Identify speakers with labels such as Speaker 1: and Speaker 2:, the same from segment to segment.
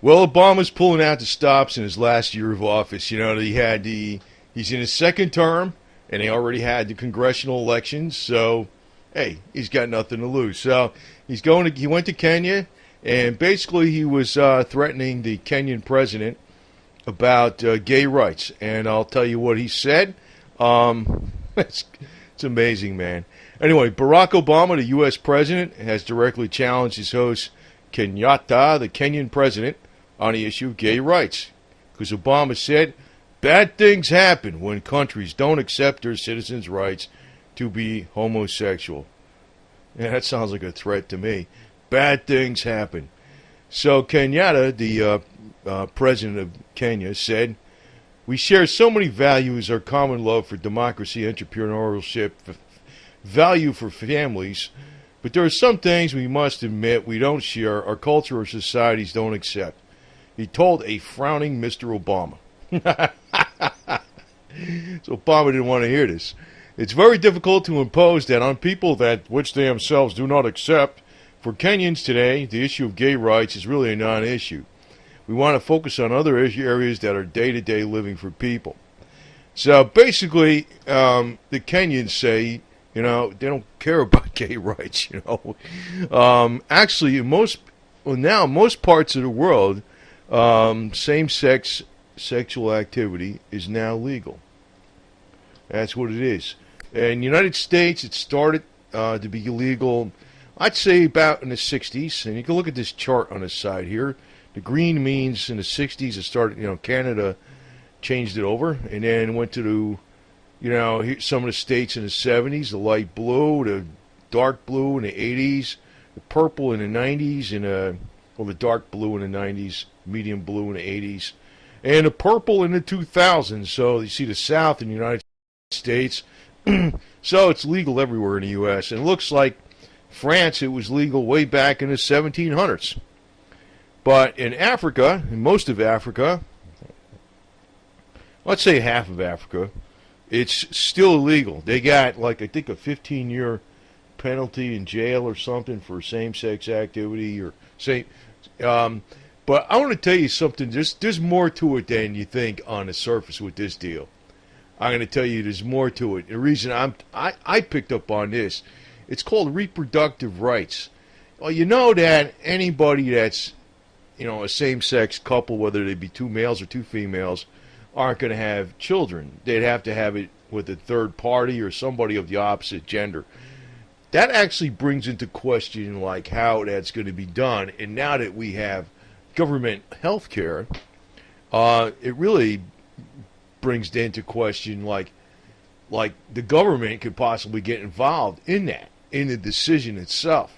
Speaker 1: Well, Obama's pulling out the stops in his last year of office. He's in his second term, and he already had the congressional elections. So, hey, he's got nothing to lose. So he went to Kenya, and basically he was threatening the Kenyan president about gay rights. And I'll tell you what he said. It's amazing, man. Anyway, Barack Obama, the U.S. president, has directly challenged his host, Kenyatta, the Kenyan president, on the issue of gay rights. Because Obama said, bad things happen when countries don't accept their citizens' rights to be homosexual. Yeah, that sounds like a threat to me. Bad things happen. So Kenyatta, the president of Kenya, said, we share so many values, our common love for democracy, entrepreneurship, value for families, but there are some things we must admit we don't share, our culture or societies don't accept. He told a frowning Mr. Obama. So Obama didn't want to hear this. It's very difficult to impose that on people that which they themselves do not accept. For Kenyans today, the issue of gay rights is really a non-issue. We want to focus on other areas that are day-to-day living for people. So basically, the Kenyans say, they don't care about gay rights, Actually, in most parts of the world, same-sex sexual activity is now legal. That's what it is. In the United States, it started to be illegal, I'd say about in the 60s. And you can look at this chart on the side here. The green means in the 60s it started, Canada changed it over, and then went to some of the states in the 70s, the light blue, the dark blue in the 80s, the purple in the 90s, and the dark blue in the 90s, medium blue in the 80s, and the purple in the 2000s. So you see the South in the United States. So it's legal everywhere in the U.S. And it looks like France, it was legal way back in the 1700s. But in Africa, in most of Africa, let's say half of Africa, it's still illegal. They got, I think, a 15-year penalty in jail or something for same-sex activity or but I want to tell you something. There's more to it than you think on the surface with this deal. I'm going to tell you there's more to it. The reason I picked up on this, it's called reproductive rights. Well, you know that anybody that's a same-sex couple, whether they be two males or two females, aren't going to have children. They'd have to have it with a third party or somebody of the opposite gender. That actually brings into question how that's going to be done. And now that we have government health care, it really brings into question the government could possibly get involved in that, in the decision itself.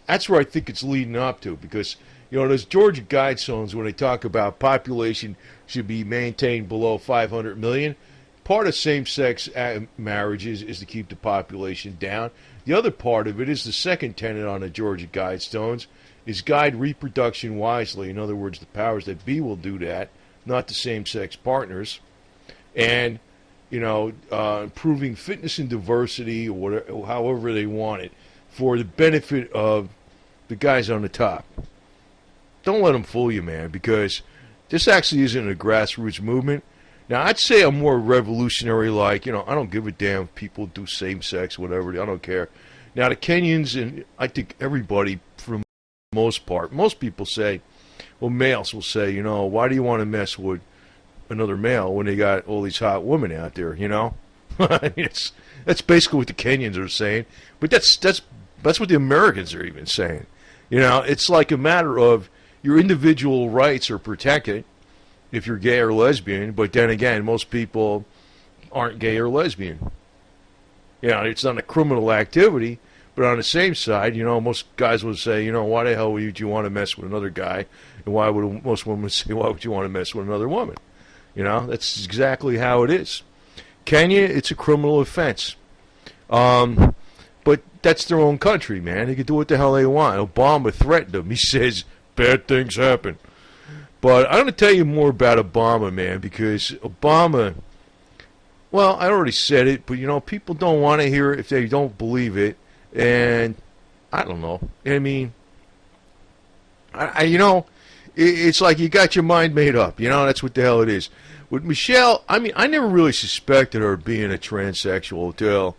Speaker 1: That's where I think it's leading up to, because those Georgia Guidestones, when they talk about population should be maintained below 500 million, part of same-sex marriages is to keep the population down. The other part of it is the second tenet on the Georgia Guidestones, is guide reproduction wisely. In other words, the powers that be will do that, not the same-sex partners. And, improving fitness and diversity, or whatever, however they want it, for the benefit of the guys on the top. Don't let them fool you, man, because this actually isn't a grassroots movement. Now, I'd say I'm more revolutionary, I don't give a damn if people do same-sex, whatever, I don't care. Now, the Kenyans, and I think everybody, for the most part, most people say, well, males will say, why do you want to mess with another male when they got all these hot women out there, I mean, that's basically what the Kenyans are saying, but that's what the Americans are even saying. It's like a matter of your individual rights are protected if you're gay or lesbian, but then again, most people aren't gay or lesbian. It's not a criminal activity, but on the same side, most guys would say, why the hell would you want to mess with another guy? And why would most women say, why would you want to mess with another woman? That's exactly how it is. Kenya, it's a criminal offense. But that's their own country, man. They can do what the hell they want. Obama threatened them. He says, bad things happen. But I'm going to tell you more about Obama, man, because Obama, well, I already said it, but, people don't want to hear it if they don't believe it. And I don't know. I mean, It's like you got your mind made up. You know, that's what the hell it is. With Michelle, I mean, I never really suspected her being a transsexual until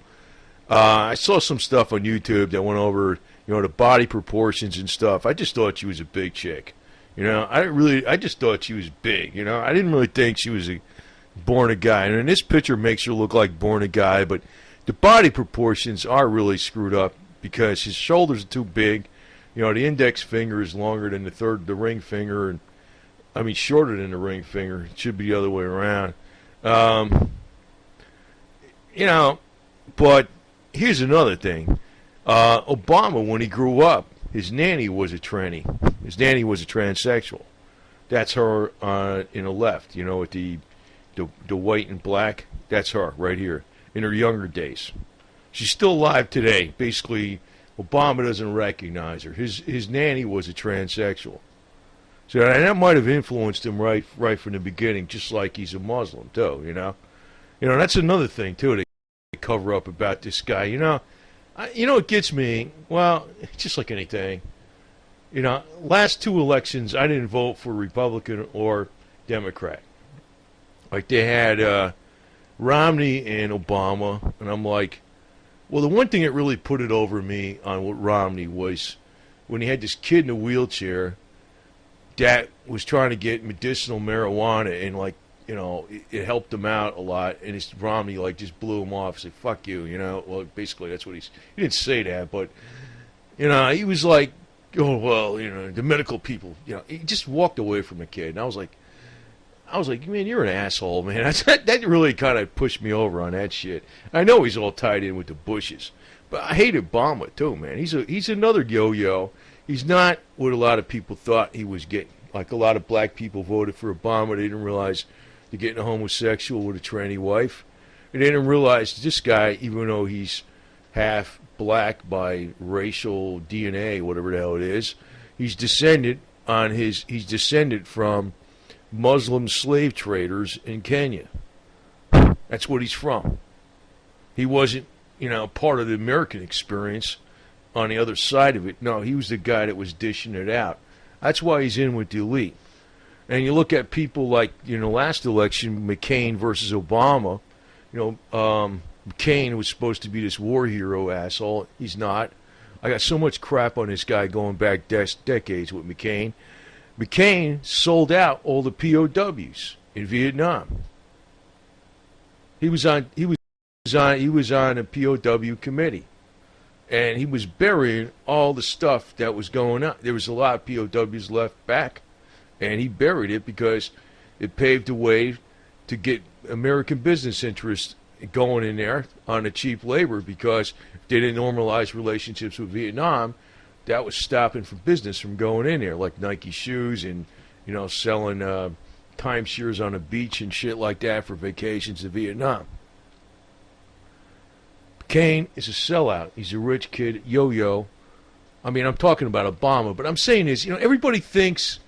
Speaker 1: I saw some stuff on YouTube that went over, you know, the body proportions and stuff. I just thought she was a big chick. You know, I just thought she was big. You know, I didn't really think she was born a guy. And this picture makes her look like born a guy, but the body proportions are really screwed up because his shoulders are too big. You know, the index finger is longer than the ring finger, and I mean shorter than the ring finger. It should be the other way around. You know, but here's another thing. Obama, when he grew up, his nanny was a tranny. His nanny was a transsexual. That's her in the left, you know, with the white and black. That's her right here in her younger days. She's still alive today. Basically, Obama doesn't recognize her. His nanny was a transsexual. So that might have influenced him right from the beginning, just like he's a Muslim, too, you know. You know, that's another thing, too, they cover up about this guy. You know, it gets me, well, just like anything. You know, last two elections, I didn't vote for Republican or Democrat. Like, they had Romney and Obama, and I'm like, well, the one thing that really put it over me on what Romney was when he had this kid in a wheelchair that was trying to get medicinal marijuana, and, like, you know, it helped him out a lot, and his Romney, like, just blew him off, said, fuck you, you know. Well, basically, that's what he didn't say that, but, you know, he was like, oh, well, you know, the medical people, you know, he just walked away from the kid, and I was like, man, you're an asshole, man. That really kind of pushed me over on that shit. I know he's all tied in with the Bushes, but I hate Obama too, man. He's another yo-yo. He's not what a lot of people thought he was getting. Like, a lot of black people voted for Obama. They didn't realize they're getting a homosexual with a tranny wife. And they didn't realize this guy, even though he's half black by racial DNA, whatever the hell it is, he's descended from Muslim slave traders in Kenya. That's what he's from. He wasn't, you know, part of the American experience on the other side of it. No, he was the guy that was dishing it out. That's why he's in with the elite. And you look at people like, you know, last election, McCain versus Obama. You know, McCain was supposed to be this war hero asshole. He's not. I got so much crap on this guy going back decades with McCain. McCain sold out all the POWs in Vietnam. He was on a POW committee, and he was burying all the stuff that was going on. There was a lot of POWs left back, and he buried it because it paved the way to get American business interests going in there on the cheap labor, because if they didn't normalize relationships with Vietnam, that was stopping for business from going in there, like Nike shoes and, you know, selling timeshares on a beach and shit like that for vacations to Vietnam. McCain is a sellout. He's a rich kid, yo-yo. I mean, I'm talking about Obama, but I'm saying is, you know, everybody thinks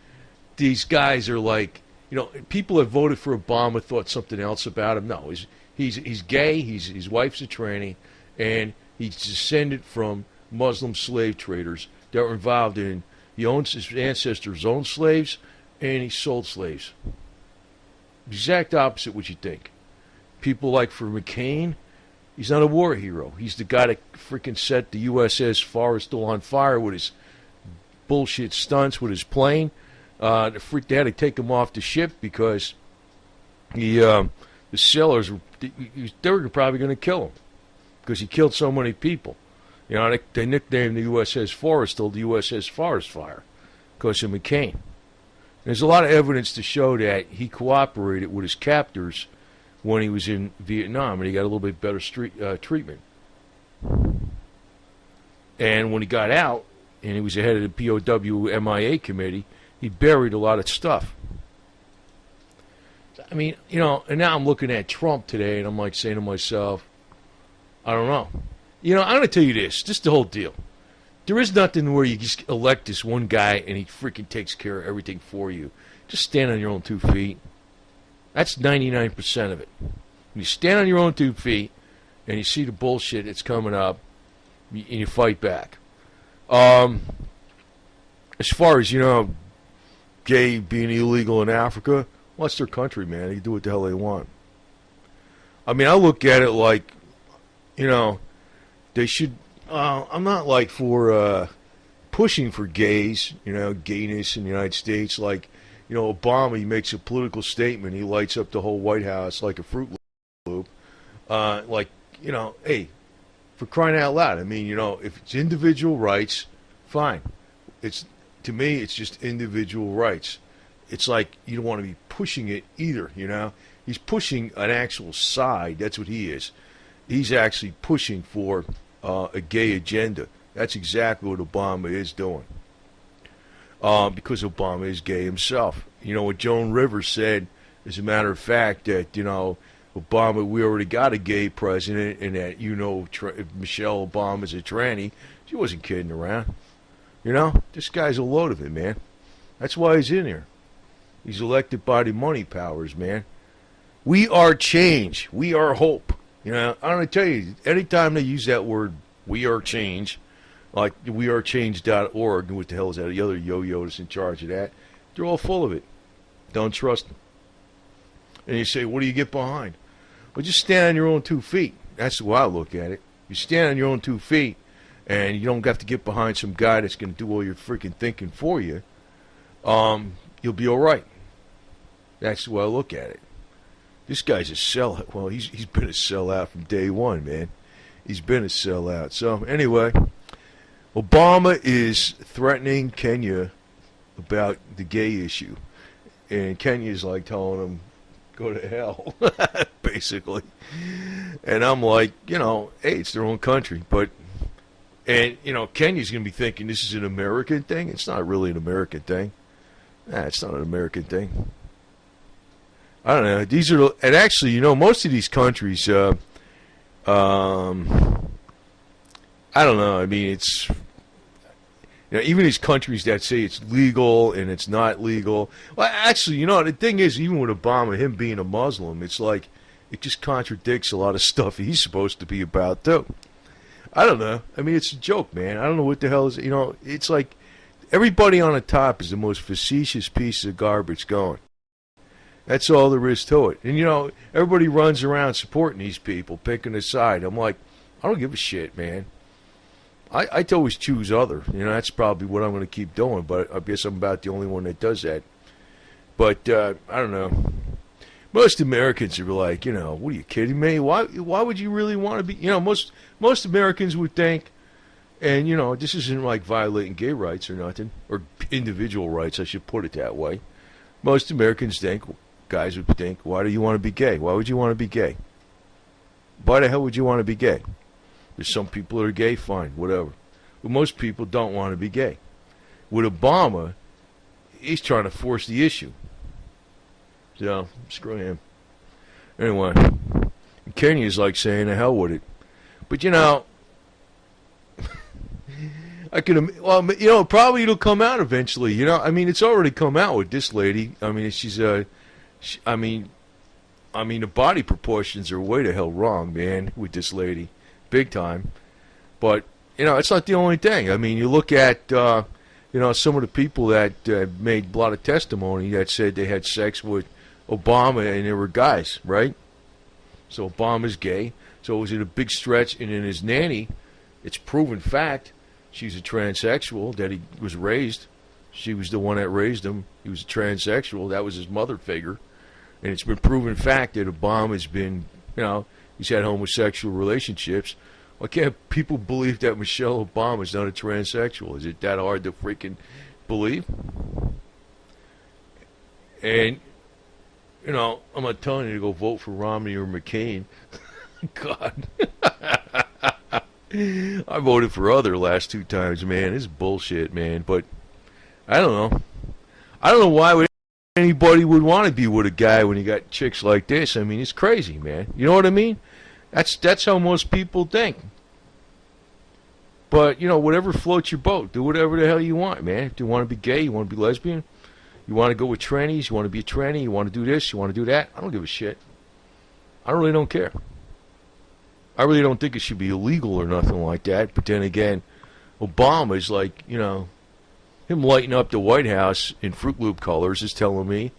Speaker 1: these guys are like, you know, people that voted for Obama thought something else about him. No, he's gay. His wife's a tranny, and he's descended from Muslim slave traders that were involved in, he owns his ancestors owned slaves, and he sold slaves. Exact opposite what you think. People like for McCain, he's not a war hero. He's the guy that freaking set the USS Forrestal on fire with his bullshit stunts with his plane. They had to take him off the ship because the sailors, they were probably going to kill him because he killed so many people. You know, they nicknamed the USS Forrestal the USS Forest Fire because of McCain. There's a lot of evidence to show that he cooperated with his captors when he was in Vietnam, and he got a little bit better treatment. And when he got out, and he was the head of the POW MIA committee, he buried a lot of stuff. I mean, you know, and now I'm looking at Trump today, and I'm like saying to myself, I don't know. You know, I'm going to tell you this. This is the whole deal. There is nothing where you just elect this one guy and he freaking takes care of everything for you. Just stand on your own 2 feet. That's 99% of it. When you stand on your own 2 feet and you see the bullshit that's coming up, and you fight back. As far as, you know, gay being illegal in Africa, well, that's their country, man. They can do what the hell they want. I mean, I look at it like, you know, they should. I'm not like for pushing for gays, you know, gayness in the United States. Like, you know, Obama, he makes a political statement. He lights up the whole White House like a Fruit Loop. Like, you know, hey, for crying out loud. I mean, you know, if it's individual rights, fine. It's, to me, it's just individual rights. It's like you don't want to be pushing it either, you know. He's pushing an actual side. That's what he is. He's actually pushing for a gay agenda. That's exactly what Obama is doing. Because Obama is gay himself. You know what Joan Rivers said, as a matter of fact, that, you know, Obama, we already got a gay president, and that, you know, Michelle Obama's a tranny. She wasn't kidding around. You know, this guy's a load of it, man. That's why he's in here. He's elected by the money powers, man. We are change. We are hope. You know, I'm going to tell you, anytime they use that word, we are change, like wearechange.org, and what the hell is that? The other yo-yo that's in charge of that. They're all full of it. Don't trust them. And you say, what do you get behind? Well, just stand on your own 2 feet. That's the way I look at it. You stand on your own 2 feet, and you don't have to get behind some guy that's going to do all your freaking thinking for you. You'll be all right. That's the way I look at it. This guy's a sellout. Well, he's been a sellout from day one, man. He's been a sellout. So, anyway, Obama is threatening Kenya about the gay issue. And Kenya's like telling him, go to hell, basically. And I'm like, you know, hey, it's their own country. And, you know, Kenya's going to be thinking this is an American thing. It's not really an American thing. Nah, it's not an American thing. I don't know. These are, and actually, you know, most of these countries, I don't know. I mean, it's, you know, even these countries that say it's legal and it's not legal. Well, actually, you know, the thing is, even with Obama, him being a Muslim, it's like, it just contradicts a lot of stuff he's supposed to be about, too. I don't know. I mean, it's a joke, man. I don't know what the hell is, you know, it's like, everybody on the top is the most facetious piece of garbage going. That's all there is to it. And, you know, everybody runs around supporting these people, picking a side. I'm like, I don't give a shit, man. I always choose other. You know, that's probably what I'm going to keep doing, but I guess I'm about the only one that does that. But, I don't know. Most Americans are like, you know, what are you kidding me? Why would you really want to be, you know, most Americans would think, and, you know, this isn't like violating gay rights or nothing, or individual rights, I should put it that way. Most Americans think, guys would think, why do you want to be gay? Why would you want to be gay? Why the hell would you want to be gay? There's some people that are gay, fine, whatever. But most people don't want to be gay. With Obama, he's trying to force the issue. So, screw him. Anyway, Kenya's like saying, the hell with it. But, you know, well, you know, probably it'll come out eventually. You know, I mean, it's already come out with this lady. I mean, I mean, the body proportions are way the hell wrong, man, with this lady, big time. But, you know, it's not the only thing. I mean, you look at, you know, some of the people that made a lot of testimony that said they had sex with Obama and they were guys, right? So Obama's gay. So was it a big stretch? And in his nanny, it's proven fact, she's a transsexual that he was raised. She was the one that raised him. He was a transsexual. That was his mother figure. And it's been proven fact that Obama's been, you know, he's had homosexual relationships. Why can't people believe that Michelle Obama's not a transsexual? Is it that hard to freaking believe? And, you know, I'm not telling you to go vote for Romney or McCain. God. I voted for other last 2 times, man. It's bullshit, man. But I don't know. I don't know why anybody would want to be with a guy when you got chicks like this. I mean, it's crazy, man. You know what I mean? That's how most people think. But, you know, whatever floats your boat. Do whatever the hell you want, man. If you want to be gay, you want to be lesbian, you want to go with trannies, you want to be a tranny, you want to do this, you want to do that. I don't give a shit. I really don't care. I really don't think it should be illegal or nothing like that. But then again, Obama is like, you know, him lighting up the White House in Fruit Loop colors is telling me,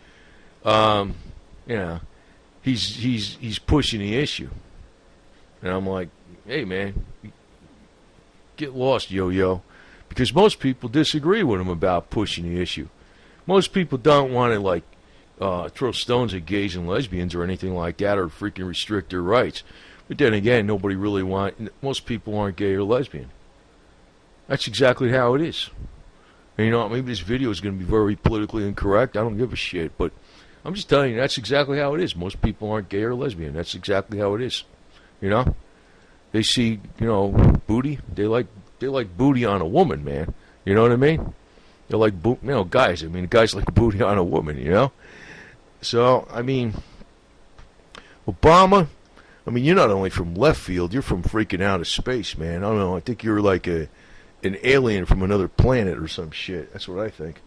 Speaker 1: you know, he's pushing the issue. And I'm like, hey, man, get lost, yo-yo. Because most people disagree with him about pushing the issue. Most people don't want to, like, throw stones at gays and lesbians or anything like that, or freaking restrict their rights. But then again, most people aren't gay or lesbian. That's exactly how it is. And, you know, maybe this video is going to be very politically incorrect. I don't give a shit. But I'm just telling you, that's exactly how it is. Most people aren't gay or lesbian. That's exactly how it is. You know? They see, you know, booty. They like booty on a woman, man. You know what I mean? They're like, you know, guys. I mean, guys like booty on a woman, you know? So, I mean, Obama, I mean, you're not only from left field, you're from freaking outer space, man. I don't know. I think you're like an alien from another planet or some shit. That's what I think.